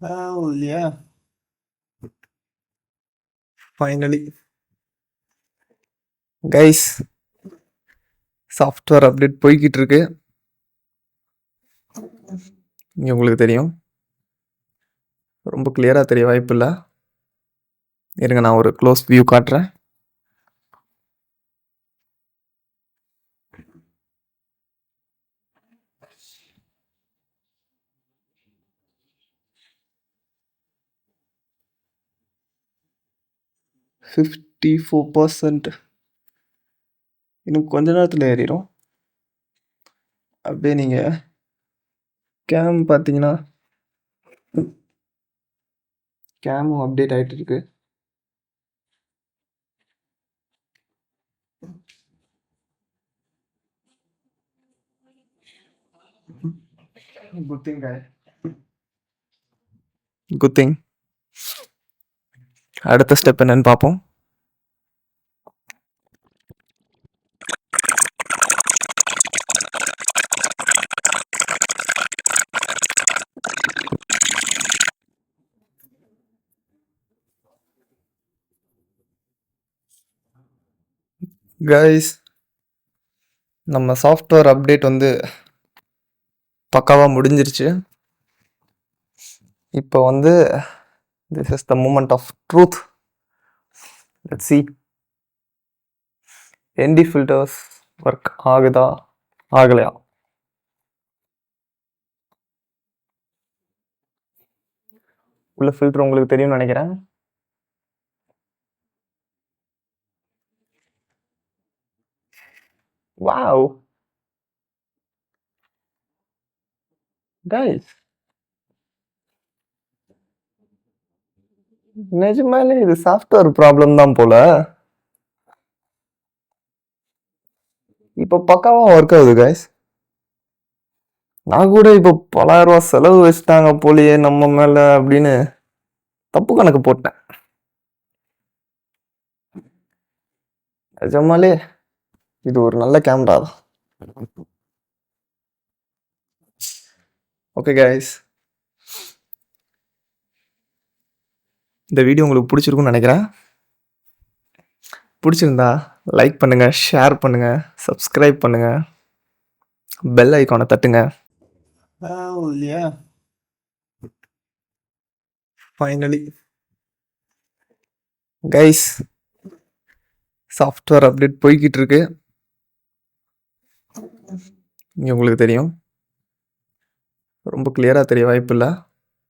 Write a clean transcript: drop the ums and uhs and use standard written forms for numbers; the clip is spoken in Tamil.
Hell yeah. Finally. Guys, software update போய்கிட்டு இருக்கு. இங்கே உங்களுக்கு தெரியும். ரொம்ப கிளியராக தெரிய வாய்ப்பு இல்லை. இருங்க, நான் ஒரு க்ளோஸ் வியூ காட்டுறேன். %54 இன்னும் கொஞ்ச நேரத்தில் ஏறிடும். அப்படியே நீங்கள் கேம் பார்த்தீங்கன்னா கேமும் அப்டேட் ஆகிட்டு இருக்கு. Good thing. அடுத்த ஸ்டெப் என்னன்னு பார்ப்போம். கைஸ், நம்ம சாஃப்ட்வேர் அப்டேட் வந்து பக்காவாக முடிஞ்சிருச்சு. இப்போ வந்து this is the moment of truth. Let's see ND filters work ஆகுதா ஆகலையா. உள்ள ஃபில்டர் உங்களுக்கு தெரியும்னு நினைக்கிறேன். வாவ் கைஸ், நிஜமாலே இது சாஃப்ட்வேர் ப்ராப்ளம் தான் போல. இப்போ பக்காவா ஒர்க் ஆகுது கைஸ். நான் கூட இப்போ $10,000 செலவு வச்சுட்டாங்க போலியே நம்ம மேல அப்படின்னு தப்பு கணக்கு போட்டேன். நிஜமாலே இது ஒரு நல்ல கேமரா தான். ஓகே கைஸ், இந்த வீடியோ உங்களுக்கு பிடிச்சிருக்குன்னு நினைக்கிறேன். பிடிச்சிருந்தா லைக் பண்ணுங்க, ஷேர் பண்ணுங்க, சப்ஸ்கிரைப் பண்ணுங்க, பெல் ஐக்கானை தட்டுங்க. Hell yeah. Finally. Guys, software update போய்கிட்டு இருக்கு. இங்கே உங்களுக்கு தெரியும். ரொம்ப கிளியராக தெரிய வாய்ப்பு இல்லை.